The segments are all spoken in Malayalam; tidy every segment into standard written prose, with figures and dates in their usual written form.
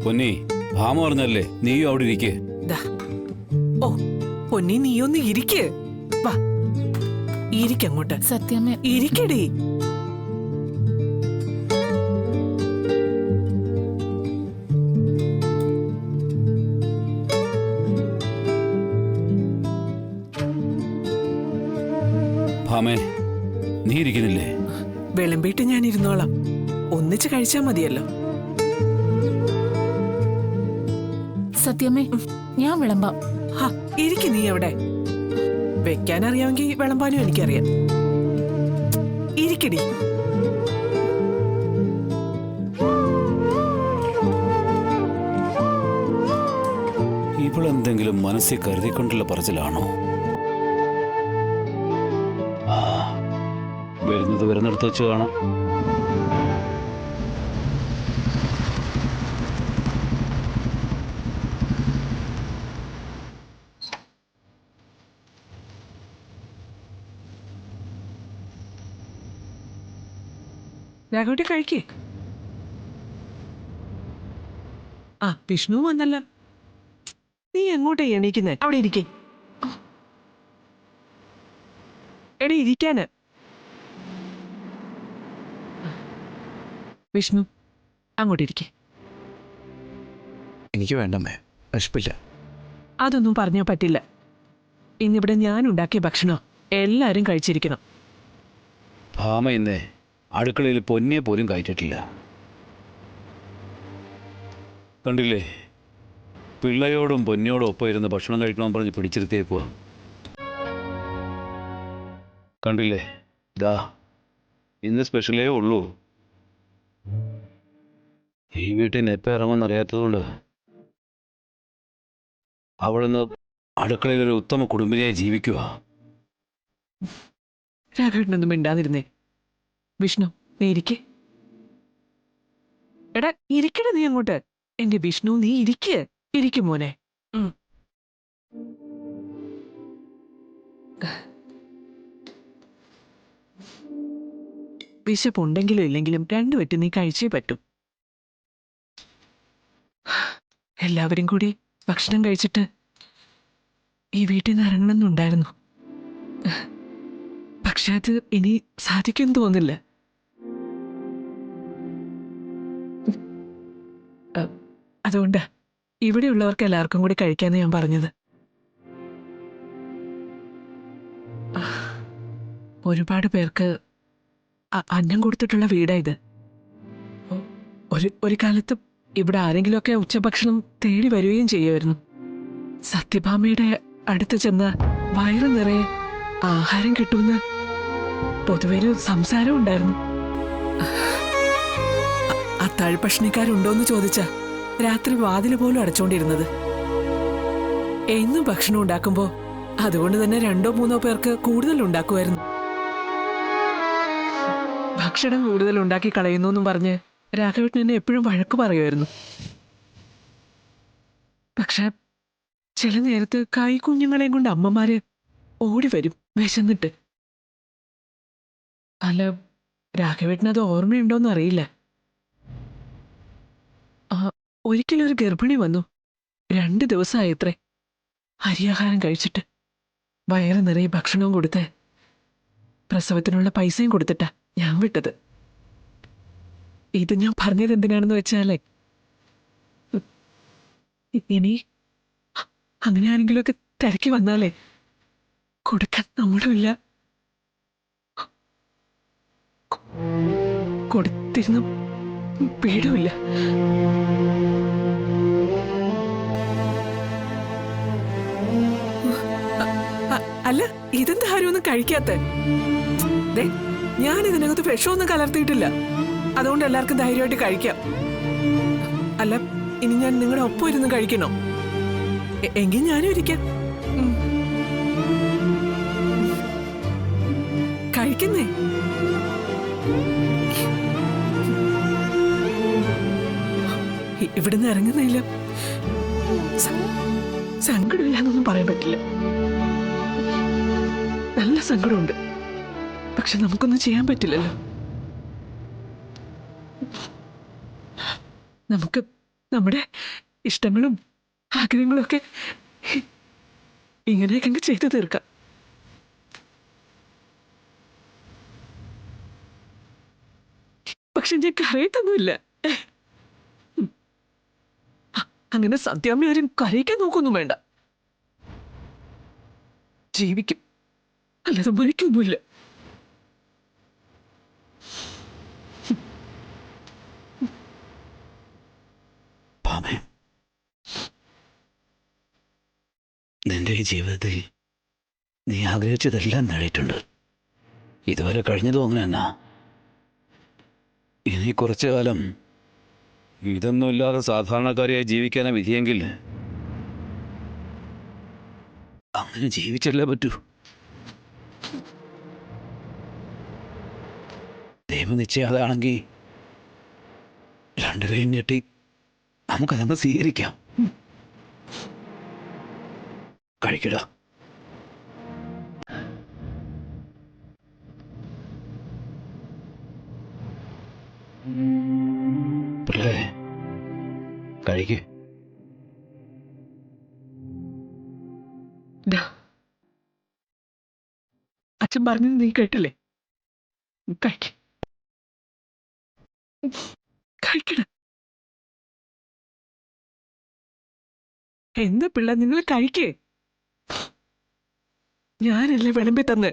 പൊന്നി ഭാമ പറഞ്ഞല്ലേ നീയും അവിടെ ഇരിക്കേ. ഓ പൊന്നി നീയൊന്ന് ഇരിക്ക്. വാ ഇരിക്കങ്ങോട്ട്. സത്യമേ ഇരിക്കടി. ഭാമേ നീ ഇരിക്കുന്നില്ലേ? വിളമ്പിട്ട് ഞാൻ ഇരുന്നോളാം. ഒന്നിച്ച് കഴിച്ചാ മതിയല്ലോ. സത്യമേ ഞാൻ വിളമ്പാം. ഇരിക്ക് നീ അവിടെ. വെക്കാൻ അറിയാമെങ്കിൽ വിളമ്പാനും എനിക്കറിയാം. ഇരിക്കടി. ഇവളെന്തെങ്കിലും മനസ്സിൽ കരുതിക്കൊണ്ടുള്ള പറച്ചിലാണോ? വരുന്നത് വരുന്നിടത്ത് വെച്ച് കാണാം. രാഘവട്ടി കഴിക്കേ. വിഷ്ണു വന്നല്ല. നീ എങ്ങോട്ടേ എണീക്കുന്നേ? അവിടെ ഇരിക്കേ. എടി ഇരിക്കാന്. വിഷ്ണു അങ്ങോട്ടിരിക്കേ. എനിക്ക് വേണ്ടമ്മേ, വിശപ്പില്ല. അതൊന്നും പറഞ്ഞാൽ പറ്റില്ല. ഇന്നിവിടെ ഞാൻ ഉണ്ടാക്കിയ ഭക്ഷണം എല്ലാവരും കഴിച്ചിരിക്കണം. ഭാമ ഇന്നേ അടുക്കളയിൽ പൊന്നിയെ പോലും കയറ്റിട്ടില്ല. കണ്ടില്ലേ, പിള്ളയോടും പൊന്നിയോടും ഒപ്പം ഇരുന്ന് ഭക്ഷണം കഴിക്കണമെന്ന് പറഞ്ഞ് പിടിച്ചിരുത്തിയേക്കുക. കണ്ടില്ലേ, ഇതാ ഇന്ന് സ്പെഷ്യലേ ഉള്ളൂ. ഈ വീട്ടിൽ നിന്ന് എപ്പോൾ ഇറങ്ങുമെന്ന് അറിയാത്തതുകൊണ്ട് അവളിന്ന് അടുക്കളയിൽ ഒരു ഉത്തമ കുടുംബിനിയായി ജീവിക്കുക. രാഘവേട്ടനൊന്നും മിണ്ടാതിരുന്നേ. വിഷ്ണു നീ ഇരിക്കേ. എടാ ഇരിക്കട നീ അങ്ങോട്ട്. എന്റെ വിഷ്ണു നീ ഇരിക്ക്. ഇരിക്കും മോനെ. വിശപ്പുണ്ടെങ്കിലും ഇല്ലെങ്കിലും രണ്ടുപറ്റും നീ കഴിച്ചേ പറ്റൂ. എല്ലാവരും കൂടി ഭക്ഷണം കഴിച്ചിട്ട് ഈ വീട്ടിൽ നിന്ന് ഇറങ്ങണമെന്നുണ്ടായിരുന്നു. പക്ഷെ അത് ഇനി സാധിക്കും തോന്നില്ല. അതുകൊണ്ട് ഇവിടെയുള്ളവർക്ക് എല്ലാവർക്കും കൂടി കഴിക്കാന്ന് ഞാൻ പറഞ്ഞത്. ഒരുപാട് പേർക്ക് അന്നം കൊടുത്തിട്ടുള്ള വീടാ ഇത്. ഒരു കാലത്ത് ഇവിടെ ആരെങ്കിലുമൊക്കെ ഉച്ചഭക്ഷണം തേടി വരികയും ചെയ്യുമായിരുന്നു. സത്യഭാമയുടെ അടുത്ത് ചെന്ന് വയറ് നിറയെ ആഹാരം കിട്ടുമെന്ന് പൊതുവെ ഒരു സംസാരം ഉണ്ടായിരുന്നു. അത്താഴഭക്ഷണിക്കാരുണ്ടോന്ന് ചോദിച്ച രാത്രി വാതില് പോലും അടച്ചോണ്ടിരുന്നത്. എന്നും ഭക്ഷണം ഉണ്ടാക്കുമ്പോ അതുകൊണ്ട് തന്നെ 2-3 പേർക്ക് കൂടുതൽ ഉണ്ടാക്കുമായിരുന്നു. ഭക്ഷണം കൂടുതൽ ഉണ്ടാക്കി കളയുന്നു എന്നും പറഞ്ഞ് രാഘവേട്ടൻ എന്നെ എപ്പോഴും വഴക്ക് പറയുമായിരുന്നു. പക്ഷെ ചില നേരത്ത് കുഞ്ഞുങ്ങളെയും കൊണ്ട് അമ്മമാര് ഓടി വരും വിശന്നിട്ട്. അല്ല, രാഘവേട്ടനത് ഓർമ്മയുണ്ടോന്ന് അറിയില്ല. ഒരിക്കലൊരു ഗർഭിണി വന്നു. 2 ദിവസമായത്രേ അരിയാഹാരം കഴിച്ചിട്ട്. വയറ് നിറയെ ഭക്ഷണവും കൊടുത്ത് പ്രസവത്തിനുള്ള പൈസയും കൊടുത്തിട്ടാ ഞാൻ വിട്ടത്. ഇത് ഞാൻ പറഞ്ഞത് എന്തിനാണെന്ന് വെച്ചാലേ, ഇനി അങ്ങനെ ആരെങ്കിലുമൊക്കെ തിരക്കി വന്നാലേ കൊടുക്കാൻ നമ്മളുമില്ല. കൊടുത്തിരുന്ന വീടുമില്ല. അല്ല, ഇതെന്താ ആരും ഒന്നും കഴിക്കാത്ത? ഞാൻ ഇതിനകത്ത് വിഷമൊന്നും കലർത്തിയിട്ടില്ല. അതുകൊണ്ട് എല്ലാവർക്കും ധൈര്യമായിട്ട് കഴിക്കാം. അല്ല, ഇനി ഞാൻ നിങ്ങളുടെ ഒപ്പം ഇരുന്ന് കഴിക്കണോ? എങ്കിൽ ഞാനും ഇരിക്കാം. കഴിക്കുന്നേ. ഇവിടുന്ന് ഇറങ്ങുന്നില്ല. സങ്കടമില്ലാന്നൊന്നും പറയാൻ പറ്റില്ല. നല്ല സങ്കടമുണ്ട്. പക്ഷെ നമുക്കൊന്നും ചെയ്യാൻ പറ്റില്ലല്ലോ. നമ്മുടെ ഇഷ്ടങ്ങളും ആഗ്രഹങ്ങളും ഒക്കെ ഇങ്ങനെയൊക്കെ അങ്ങ് ചെയ്തു തീർക്കാം. പക്ഷെ ഞാൻ കരയത്തൊന്നുമില്ല. അങ്ങനെ സത്യാമ്മ ആരും കരയിക്കാൻ നോക്കൊന്നും വേണ്ട. ജീവിക്കും, അല്ലാതെ മരിക്കൊന്നുമില്ല. നിന്റെ ഈ ജീവിതത്തിൽ നീ ആഗ്രഹിച്ചതെല്ലാം നേടിയിട്ടുണ്ട്. ഇതുവരെ കഴിഞ്ഞതും അങ്ങനെ തന്നെ. ഇനി കുറച്ചു കാലം ഇതൊന്നുമില്ലാതെ സാധാരണക്കാരിയായി ജീവിക്കാനാ വിധിയെങ്കിൽ അങ്ങനെ ജീവിച്ചല്ലേ പറ്റൂ. ദൈവം നിശ്ചയാതാണെങ്കിൽ രണ്ടു കൈയും ഞെട്ടി നമുക്കതങ്ങ് സ്വീകരിക്കാം. കഴിക്കട. പിള്ളേ കഴിക്ക്. അച്ഛൻ പറഞ്ഞത് നീ കേട്ടില്ലേ? കഴിക്കട. എന്താ പിള്ള, നിങ്ങൾ കഴിക്കേ. ഞാനല്ലേ വിളമ്പി തന്ന്.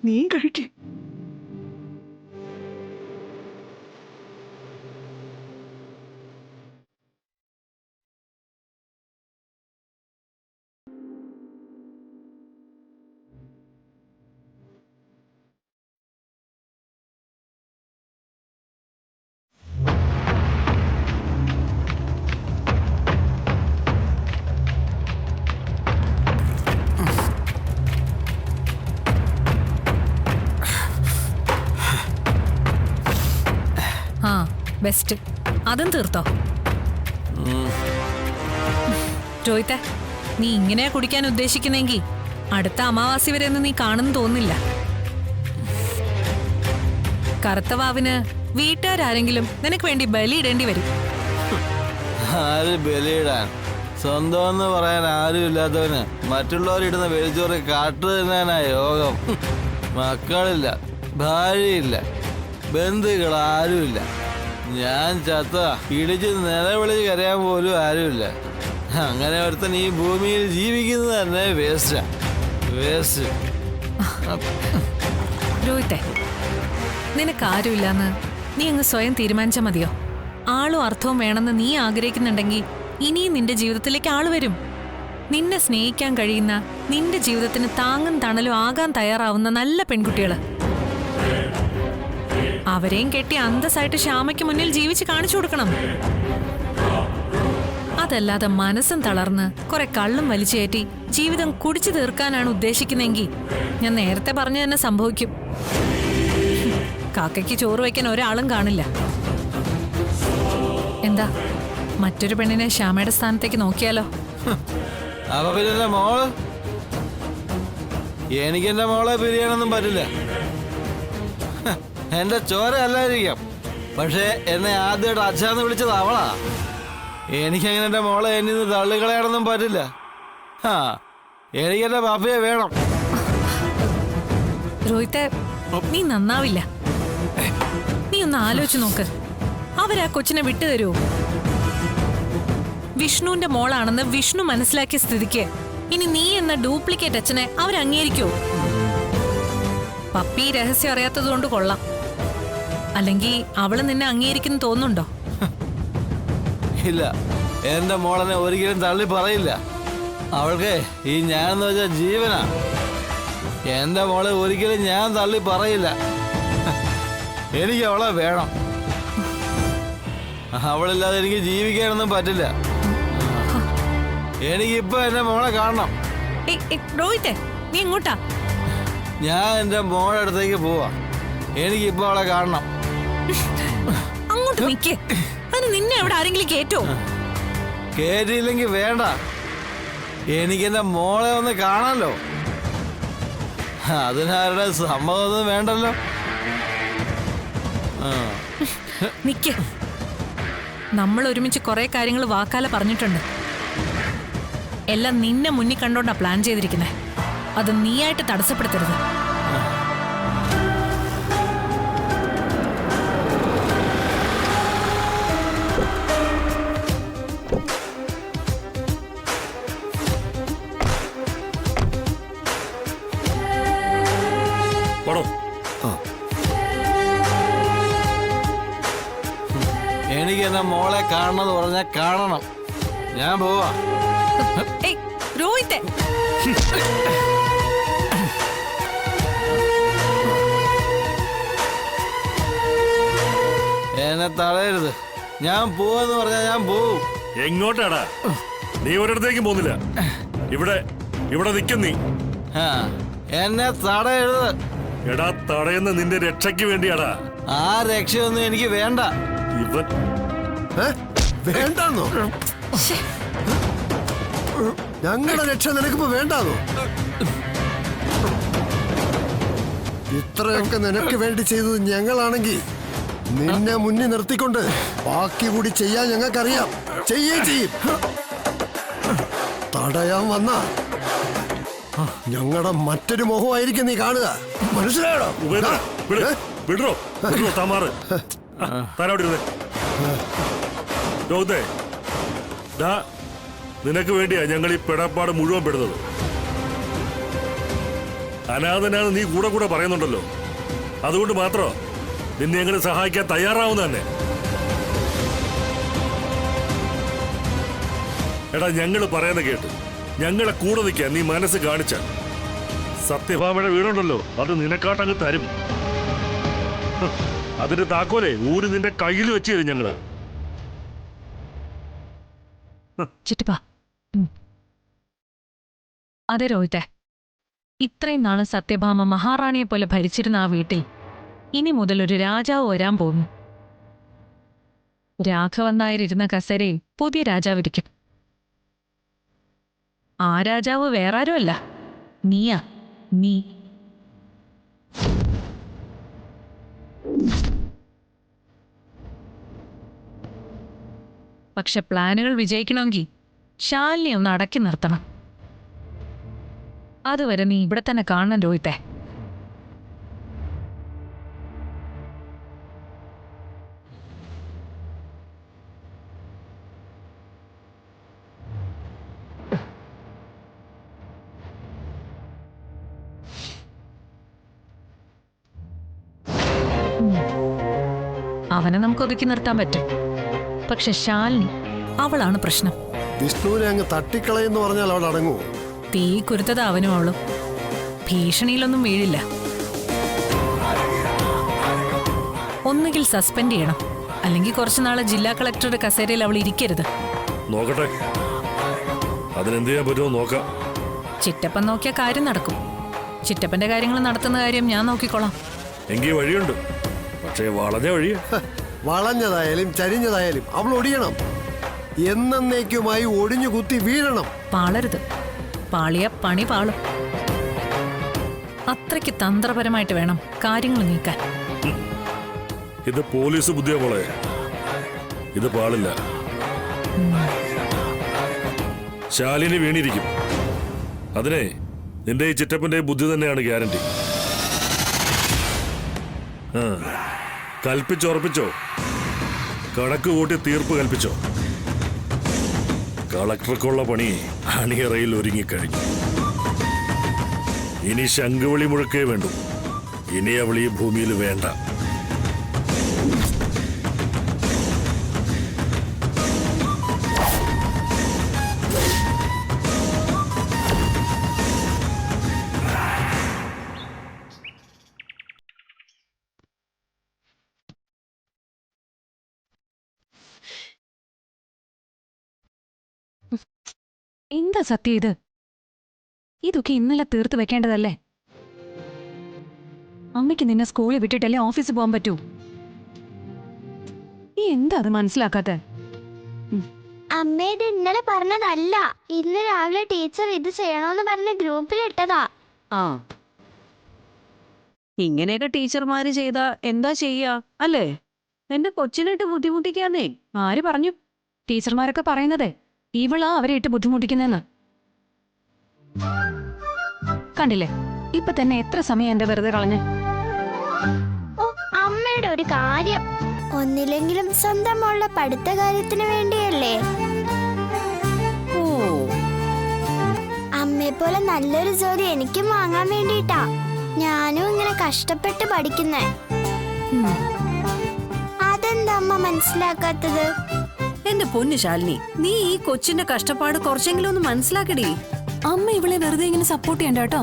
നീ കഴിക്കേ. ആ ബെസ്റ്റ്, അതും തീർത്തോ? രോഹിത്തെ, നീ ഇങ്ങനെയാ കുടിക്കാൻ ഉദ്ദേശിക്കുന്നെങ്കിൽ അടുത്ത അമാവാസി വരെ ഒന്നും നീ കാണുന്നു തോന്നില്ല. കറുത്ത വാവിന് വീട്ടുകാരെങ്കിലും നിനക്ക് വേണ്ടി ബലിയിടേണ്ടി വരും. ആര് ബലിയിടാൻ? സ്വന്തം എന്ന് പറയാൻ ആരും ഇല്ലാത്തവന് മറ്റുള്ളവരിടുന്ന വെളിച്ചോറ് കാട്ടു തന്നാനാ യോഗം. മക്കളില്ല, ഭാര്യയില്ല, ബന്ധുക്കൾ ആരുമില്ല. ഞാൻ ചത്ത ഇടിച്ച് നിലവിളിച്ച് കരയാൻ പോലും ആരുമില്ല. അങ്ങനെ ഒരുത്തൻ ഈ ഭൂമിയിൽ ജീവിക്കുന്നത് തന്നെ വേസ്റ്റാ, വേസ്റ്റ്. രോഹിത്തെ, നിനക്ക് ആരുമില്ലാന്ന് നീ അങ്ങ് സ്വയം തീരുമാനിച്ചാൽ മതിയോ? ആളും അർത്ഥവും വേണമെന്ന് നീ ആഗ്രഹിക്കുന്നുണ്ടെങ്കിൽ ഇനിയും നിന്റെ ജീവിതത്തിലേക്ക് ആള് വരും. നിന്നെ സ്നേഹിക്കാൻ കഴിയുന്ന, നിന്റെ ജീവിതത്തിന് താങ്ങും തണലും ആകാൻ തയ്യാറാവുന്ന നല്ല പെൺകുട്ടികള്. അവരെയും കെട്ടി അന്തസ്സായിട്ട് ശ്യാമയ്ക്ക് മുന്നിൽ ജീവിച്ച് കാണിച്ചു കൊടുക്കണം. അതല്ലാതെ മനസ്സും തളർന്ന് കുറെ കള്ളും വലിച്ചേറ്റി ജീവിതം കുടിച്ചു തീർക്കാനാണ് ഉദ്ദേശിക്കുന്നെങ്കിൽ ഞാൻ നേരത്തെ പറഞ്ഞു തന്നെ സംഭവിക്കും. കാക്കയ്ക്ക് ചോറ് വയ്ക്കാൻ ഒരാളും കാണില്ല. എന്താ, മറ്റൊരു പെണ്ണിനെ ശ്യാമയുടെ സ്ഥാനത്തേക്ക് നോക്കിയാലോ? അപ്പൊ പിന്നെ മോള്? എനിക്കെന്റെ മോളെ പിരിയാനൊന്നും പറ്റില്ല. എന്റെ ചോര അല്ലായിരിക്കാം, പക്ഷെ എന്നെ ആദ്യമായിട്ട് അച്ഛന്ന് വിളിച്ചത് അവളാ. എനിക്കങ്ങനെ എന്റെ മോളെ എന്നിൽ നിന്ന് തള്ളിക്കളയാനൊന്നും പറ്റില്ല. എനിക്കെന്റെ പപ്പയെ വേണം. രോഹിത്തെ, നീ നന്നാവില്ല. നീ ഒന്ന് ആലോചിച്ച് നോക്ക്. അവരാ കൊച്ചിനെ വിട്ടുതരുമോ? വിഷ്ണുവിന്റെ മോളാണെന്ന് വിഷ്ണു മനസ്സിലാക്കിയ സ്ഥിതിക്ക് ഇനി നീ എന്ന ഡ്യൂപ്ലിക്കേറ്റ് അച്ഛനെ അവരംഗീകരിക്കുമോ? പപ്പി രഹസ്യം അറിയാത്തത് കൊണ്ട് കൊള്ളാം. അല്ലെങ്കിൽ അവള് നിന്നെ അംഗീകരിക്കുന്നു തോന്നുന്നുണ്ടോ? ഇല്ല, എന്റെ മോളനെ ഒരിക്കലും തള്ളി പറയില്ല. അവൾക്ക് ഈ ഞാനെന്ന് വെച്ചാൽ ജീവനാ. എന്റെ മോളെ ഒരിക്കലും ഞാൻ തള്ളി പറയില്ല. എനിക്ക് അവളെ വേണം. അവളില്ലാതെ എനിക്ക് ജീവിക്കാനൊന്നും പറ്റില്ല. എനിക്കിപ്പോ എന്റെ മോളെ കാണണം. രോഹിത്തെ, നീ എങ്ങോട്ടാ? ഞാൻ എന്റെ മോളുടെ അടുത്തേക്ക് പോവാ. എനിക്കിപ്പോ അവളെ കാണണം. അങ്ങോട്ട് നിൽക്കേ. അതിന് നിന്നെ അവിടെ ആരെങ്കിലും കേറ്റോ? കേറ്റിയില്ലെങ്കിൽ വേണ്ട, എനിക്കെന്റെ മോളെ ഒന്ന് കാണാമല്ലോ. അതിനാരുടെ സമ്മതമൊന്നും വേണ്ടല്ലോ. ആ. നിക്ക്. നമ്മൾ ഒരുമിച്ച് കുറെ കാര്യങ്ങൾ വാക്കാല പറഞ്ഞിട്ടുണ്ട്. എല്ലാം നിന്നെ മുന്നിൽ കണ്ടോണ്ടാ പ്ലാൻ ചെയ്തിരിക്കുന്നത്. അത് നീയായിട്ട് തടസ്സപ്പെടുത്തരുത്. എനിക്ക് എന്റെ മോളെ കാണണമെന്ന് പറഞ്ഞാൽ കാണണം. ഞാൻ പോവാ. ഏയ് രോഹിത്തെ, എന്നെ തടയരുത്. ഞാൻ പോവാന്ന് പറഞ്ഞാൽ ഞാൻ പോവും. എങ്ങോട്ടാടാ? നീ ഒരിടത്തേക്കും പോകുന്നില്ല. ഇവിടെ ഇവിടെ നിൽക്കും നീ. ആ, എന്നെ തടയരുത്. എടാ, തടയുന്ന നിന്റെ രക്ഷയ്ക്ക് വേണ്ടിയാടാ. ആ രക്ഷയൊന്നും എനിക്ക് വേണ്ട. ഇവൻ വേണ്ടാന്നോ? ഞങ്ങളുടെ രക്ഷ നിനക്കിപ്പോ വേണ്ടാന്നോ? ഇത്രയൊക്കെ നിനക്ക് വേണ്ടി ചെയ്തത് ഞങ്ങളാണെങ്കിൽ നിന്നെ മുന്നിൽ നിർത്തിക്കൊണ്ട് ബാക്കി കൂടി ചെയ്യാൻ ഞങ്ങൾക്കറിയാം. ചെയ്യേ ചെയ്യും. തടയാൻ വന്ന ഞങ്ങളുടെ മറ്റൊരു മുഖമായിരിക്കും നീ കാണുക. മനസ്സിലായോ? വിടറോ താമാറ്. താനോടിരുന്നേ. രോഹിതേ, ദാ നിനക്ക് വേണ്ടിയാ ഞങ്ങൾ ഈ പെടപ്പാട് മുഴുവൻ പെടുന്നത്. അനാഥനാണ് നീ കൂടെ കൂടെ പറയുന്നുണ്ടല്ലോ. അതുകൊണ്ട് മാത്രം നിന്നെ ഞങ്ങൾ സഹായിക്കാൻ തയ്യാറാവുന്ന തന്നെ. എടാ, ഞങ്ങൾ പറയുന്ന കേട്ട് ഞങ്ങളെ കൂടെ നിൽക്കാൻ നീ മനസ്സ് കാണിച്ച സത്യഭാമയുടെ വീടുണ്ടല്ലോ, അത് നിനക്കാട്ടങ്ങ് തരും. അതിന്റെ താക്കോലേ ഊര് നിന്റെ കയ്യിൽ വെച്ച് തരും ഞങ്ങള്. ചിറ്റപ്പ. അതെ രോഹിത്തെ, ഇത്രയും നാള് സത്യഭാമ മഹാറാണിയെ പോലെ ഭരിച്ചിരുന്ന ആ വീട്ടിൽ ഇനി മുതൽ ഒരു രാജാവ് വരാൻ പോകുന്നു. രാഘവൻ നായർ ഇരുന്ന കസേരയിൽ പുതിയ രാജാവിരിക്കും. ആ രാജാവ് വേറാരുമല്ല, നീയാ. നീ. പക്ഷെ പ്ലാനുകൾ വിജയിക്കണമെങ്കിൽ ശാലിനി ഒന്ന് അടക്കി നിർത്തണം. അതുവരെ നീ ഇവിടെ തന്നെ കാണണം രോഹിത്തെ. അവനെ നമുക്ക് ഒതുക്കി നിർത്താൻ പറ്റും. പക്ഷെ ശാലിനി, അവളാണ് പ്രശ്നം. വിഷ്ണുവിനെ അങ്ങ് തട്ടിക്കളയെന്ന് പറഞ്ഞാൽ അവിടെ അടങ്ങുമോ? തീ കുരുത്തത് അവനും അവളും. ഭീഷണിയിലൊന്നും വീഴില്ല. ഒന്നുകിൽ സസ്പെൻഡ് ചെയ്യണം, അല്ലെങ്കിൽ കുറച്ചുനാള് ജില്ലാ കളക്ടറുടെ കസേരയിൽ അവൾ ഇരിക്കരുത്. നോക്കട്ടെ, അതിനെന്ത് ചെയ്യാൻ പറ്റുമോ നോക്കാം. ചിറ്റപ്പൻ നോക്കിയ കാര്യം നടക്കും. ചിറ്റപ്പന്റെ കാര്യങ്ങൾ നടത്തുന്ന കാര്യം ഞാൻ നോക്കിക്കോളാം. എങ്കിൽ വഴിയുണ്ട്, പക്ഷേ വളഞ്ഞ വഴിയാ. വളഞ്ഞതായാലും ചരിഞ്ഞതായാലും അവൾ ഒടിയണം. എന്നേക്കുമായി ഒടിഞ്ഞു കുത്തി വീഴണം. പാളരുത്. പാളിയ പണി പാളും. അത്രയ്ക്ക് തന്ത്രപരമായിട്ട് വേണം കാര്യങ്ങൾ നീക്കാൻ. ഇത് പോലീസ് ബുദ്ധിയാ മോളെ, ഇത് പാടില്ല. ശാലിനി വീണിരിക്കും. അതിനെ നിന്റെ ഈ ചിറ്റപ്പന്റെ ബുദ്ധി തന്നെയാണ് ഗ്യാരണ്ടി. കൽപ്പിച്ചുറപ്പിച്ചോ, കണക്ക് കൂട്ടി തീർപ്പ് കൽപ്പിച്ചോ. കളക്ടർക്കുള്ള പണി അണിയറയിൽ ഒരുങ്ങിക്കഴിഞ്ഞു. ഇനി ശംഖുവിളി മുഴക്കേ വേണ്ടു. ഇനി അവൾ ഈ ഭൂമിയിൽ വേണ്ട. എന്താ സത്യം ഇത്? ഇതൊക്കെ ഇന്നലെ തീർത്ത് വെക്കേണ്ടതല്ലേ? അമ്മയ്ക്ക് നിന്നെ സ്കൂളിൽ വിട്ടിട്ടല്ലേ ഓഫീസിൽ പോകാൻ പറ്റൂ? നീ എന്താ അത് മനസ്സിലാക്കാത്ത? അമ്മ ഇത് ഇന്നലെ പറഞ്ഞതല്ല. ഇന്ന് രാവിലെ ടീച്ചർ ഇത് ചെയ്യണമെന്ന് പറഞ്ഞ് ഗ്രൂപ്പിൽ ഇട്ടതാ. ആ, ഇങ്ങനെയൊക്കെ ടീച്ചർമാര് ചെയ്താ എന്താ ചെയ്യാ അല്ലേ? എന്റെ കൊച്ചിനിട്ട് ബുദ്ധിമുട്ടിക്കാന്നേ ആര് പറഞ്ഞു? ടീച്ചർമാരൊക്കെ പറയുന്നതേ ഇവളാ അവരെ ഇട്ട് ബുദ്ധിമുട്ടിക്കുന്നെന്ന്. കണ്ടില്ലേ ഇപ്പൊ തന്നെ എത്ര സമയം എന്റെ വെറുതെ കളഞ്ഞ്. ഓ അമ്മയുടെ ഒരു കാര്യം, ഒന്നില്ലെങ്കിലും സ്വന്തം മോളുടെ പഠിത്ത കാര്യത്തിന് വേണ്ടിയല്ലേ. ഓ അമ്മയെ പോലെ നല്ലൊരു ജോലി എനിക്കും വാങ്ങാൻ വേണ്ടിട്ടാ ഞാനും ഇങ്ങനെ കഷ്ടപ്പെട്ട് പഠിക്കുന്നേ. അതെന്താ അമ്മ മനസ്സിലാക്കാത്തത്? എന്റെ പൊന്നു ശാലിനി, നീ ഈ കൊച്ചിന്റെ കഷ്ടപ്പാട് കുറച്ചെങ്കിലും ഒന്ന് മനസ്സിലാക്കടി. അമ്മ ഇവളെ വെറുതെ ഇങ്ങനെ സപ്പോർട്ട് ചെയ്യണ്ട കേട്ടോ.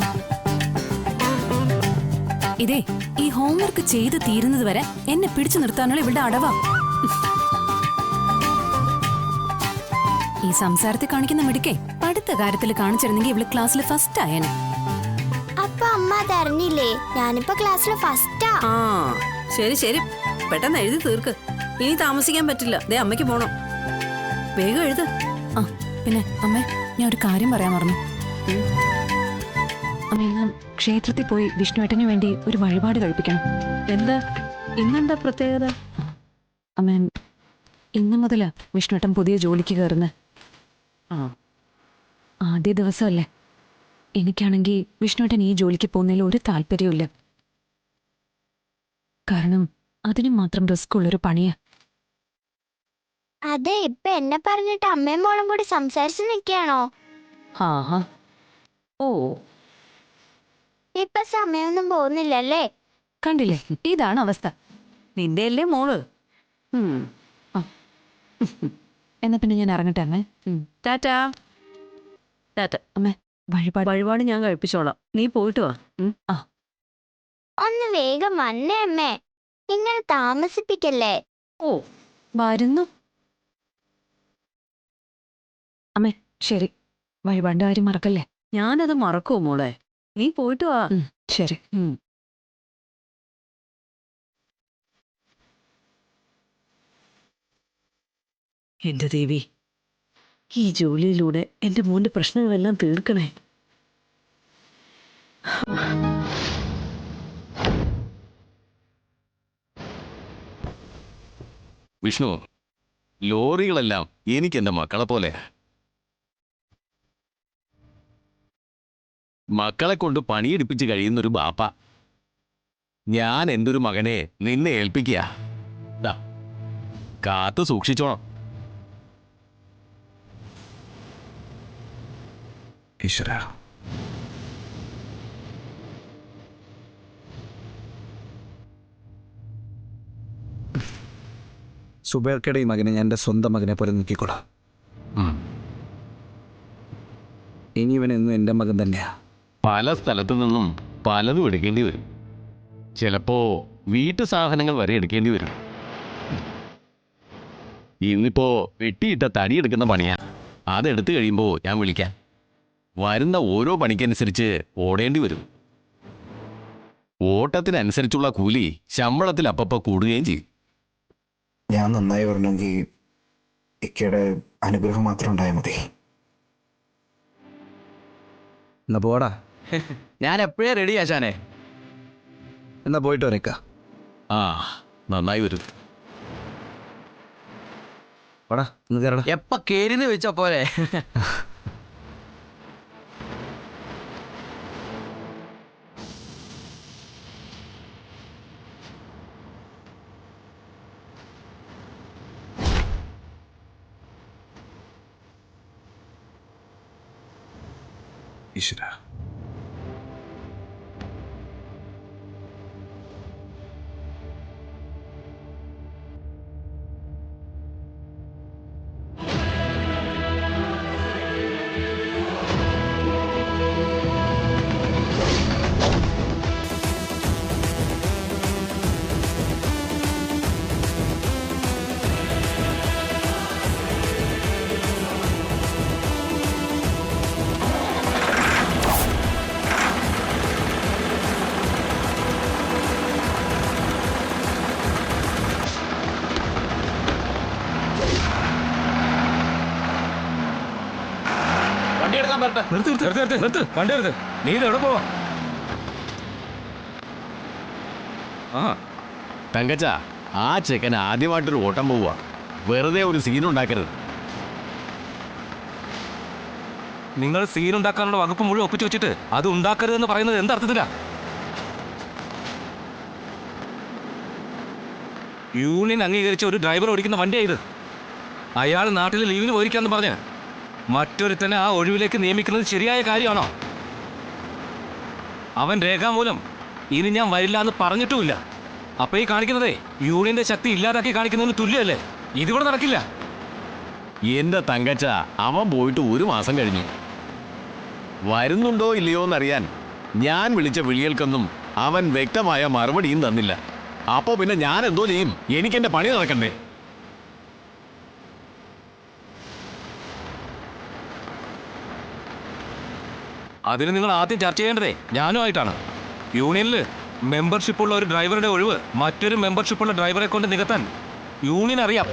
ഇതേ ഈ ഹോംവർക്ക് ചെയ്ത് തീരുന്നത് വരെ എന്നെ പിടിച്ചു നിർത്താനുള്ള ഇവളുടെ അടവാ. ഈ സംസാരത്തിൽ കാണിക്കുന്ന മിടുക്കേ പഠിത്ത കാര്യത്തിൽ കാണിച്ചിരുന്നെങ്കിൽ ഇവള് ക്ലാസ്സിൽ ഫസ്റ്റ് ആയേനെ. അപ്പൊ അമ്മ അതറിഞ്ഞില്ലേ? ഞാനിപ്പോ ക്ലാസ്സിൽ ഫസ്റ്റാ. ആ ശരി ശരി, പെട്ടെന്ന് എഴുതി തീർക്ക്. ഇനി താമസിക്കാൻ പറ്റില്ല. ദേ അമ്മയ്ക്ക് പോണം. വേഗം എഴുത്. ആ പിന്നെ അമ്മേ, ഞാൻ ഒരു കാര്യം പറയാൻ മറന്നു. അമ്മ ഇന്ന് ക്ഷേത്രത്തിൽ പോയി വിഷ്ണുവേട്ടന് വേണ്ടി ഒരു വഴിപാട് കഴിപ്പിക്കണം. എന്താ ഇന്നെന്താ പ്രത്യേകത? അമ്മ ഇന്നു മുതലാ വിഷ്ണുവേട്ടൻ പുതിയ ജോലിക്ക് കയറുന്നത്. ആ ആദ്യ ദിവസമല്ലേ. എനിക്കാണെങ്കിൽ വിഷ്ണുവേട്ടൻ ഈ ജോലിക്ക് പോകുന്നതിൽ ഒരു താല്പര്യമില്ല. കാരണം അതിന് മാത്രം റിസ്ക് ഉള്ളൊരു പണിയാ. അതെ, ഇപ്പൊ എന്നെ പറഞ്ഞിട്ട് അമ്മയും മോളും കൂടി സംസാരിച്ച് നിൽക്കുകയാണോ? ഹാ ഓ ഇപ്പൊ സമയമൊന്നും പോകുന്നില്ലല്ലേ? കണ്ടില്ലേ, ഇതാണ് അവസ്ഥ. നിന്റെ അല്ലേ മോള്. എന്നാ പിന്നെ ഞാൻ ഇറങ്ങട്ടെ അമ്മേ. ടാറ്റാ ടാറ്റ. അമ്മേ വഴിപാട് ഞാൻ കഴിപ്പിച്ചോളാം, നീ പോയിട്ട് വാ. ആ ഒന്ന് വേഗം വന്നേ അമ്മേ, ഇങ്ങനെ താമസിപ്പിക്കല്ലേ. ഓ വരുന്നു അമ്മേ. ശരി, വഴിപാടിന്റെ കാര്യം മറക്കല്ലേ. ഞാനത് മറക്കോ മോളെ? നീ പോയിട്ട് വാ. ശരി. എന്റെ ദേവി, ഈ ജോലിയിലൂടെ എന്റെ മോന്റെ പ്രശ്നങ്ങളെല്ലാം തീർക്കണേ. വിഷ്ണു, ലോറികളെല്ലാം എനിക്ക് എൻ്റെ മക്കളെ പോലെ. മക്കളെ കൊണ്ട് പണിയെടുപ്പിച്ച് കഴിയുന്നൊരു ബാപ്പ. ഞാൻ എൻ്റെ ഒരു മകനെ നിന്നെ ഏൽപ്പിക്കുക. ദാ, കാത്തു സൂക്ഷിച്ചോണം. ഈശ്വര, സുബേർക്കയുടെ ഈ മകനെ ഞാൻ എൻ്റെ സ്വന്തം മകനെ പോലെ നോക്കിക്കോളാം. ഇനി ഇവനെന്നും എൻ്റെ മകൻ തന്നെയാ. പല സ്ഥലത്തു നിന്നും പലതും എടുക്കേണ്ടി വരും. ചിലപ്പോ വീട്ടു സാധനങ്ങൾ വരെ എടുക്കേണ്ടി വരും. ഇന്നിപ്പോ വെട്ടിയിട്ട തടിയെടുക്കുന്ന പണിയാ. അതെടുത്തു കഴിയുമ്പോൾ ഞാൻ വിളിക്കാം. വരുന്ന ഓരോ പണിക്കനുസരിച്ച് ഓടേണ്ടി വരും. ഓട്ടത്തിനനുസരിച്ചുള്ള കൂലി ശമ്പളത്തിൽ അപ്പപ്പോൾ കൂടുകയും ചെയ്യും. ഞാൻ നന്നായി വരണമെങ്കിൽ ഇക്കയുടെ അനുഗ്രഹം മാത്രം ഉണ്ടായാൽ മതി. എന്നാ പോടാ. ഞാൻ എപ്പോഴേ റെഡി ആശാനെ. എന്നാ പോയിട്ട് വരേക്ക. ആ, നന്നായി വരും. പോടാ, ഒന്ന് കയറടാ. എപ്പ കേരിന്ന് വെച്ച പോലെ. ഈശ്വര, നിർത്ത്, വണ്ടി നിർത്ത്. നീ ഇത് എവിടെ പോവാ? തങ്കച്ച, ആ ചെക്കൻ ആദ്യമായിട്ടൊരു ഓട്ടം പോവുക. വെറുതെ ഒരു സീനുണ്ടാക്കരുത്. നിങ്ങൾ സീനുണ്ടാക്കാനുള്ള വകുപ്പ് മുഴുവൻ ഒപ്പിച്ചു വെച്ചിട്ട് അത് ഉണ്ടാക്കരുതെന്ന് പറയുന്നത് എന്തർത്ഥത്തിലാ? യൂണിയൻ അംഗീകരിച്ച ഒരു ഡ്രൈവർ ഓടിക്കുന്ന വണ്ടിയാണ് ഇത്. അയാൾ നാട്ടിൽ ലീവിന് പോയിരിക്കാന്ന് പറഞ്ഞ് മറ്റൊരുത്തനെ ആ ഒഴിവിലേക്ക് നിയമിക്കുന്നത് ശരിയായ കാര്യമാണോ? അവൻ രേഖാമൂലം ഇനി ഞാൻ വരില്ല എന്ന് പറഞ്ഞിട്ടുമില്ല. അപ്പൊ ഈ കാണിക്കുന്നതേ യൂണിയന്റെ ശക്തി ഇല്ലാതാക്കി കാണിക്കുന്നതിന് തുല്യമല്ലേ? ഇതിവിടെ നടക്കില്ല. എന്റെ തങ്കച്ച, അവൻ പോയിട്ട് 1 മാസം കഴിഞ്ഞു. വരുന്നുണ്ടോ ഇല്ലയോ എന്നറിയാൻ ഞാൻ വിളിച്ച വിളികൾക്കൊന്നും അവൻ വ്യക്തമായ മറുപടിയും തന്നില്ല. അപ്പോ പിന്നെ ഞാൻ എന്തോ ചെയ്യും? എനിക്കെന്റെ പണി നടക്കണ്ടേ? അതിന് നിങ്ങൾ ആദ്യം ചർച്ച ചെയ്യേണ്ടതേ ഞാനുമായിട്ടാണ്. യൂണിയനിൽ മെമ്പർഷിപ്പുള്ള ഒരു ഡ്രൈവറുടെ ഒഴിവ് മറ്റൊരു മെമ്പർഷിപ്പുള്ള ഡ്രൈവറെ കൊണ്ട് നികത്താൻ യൂണിയൻ അറിയാം.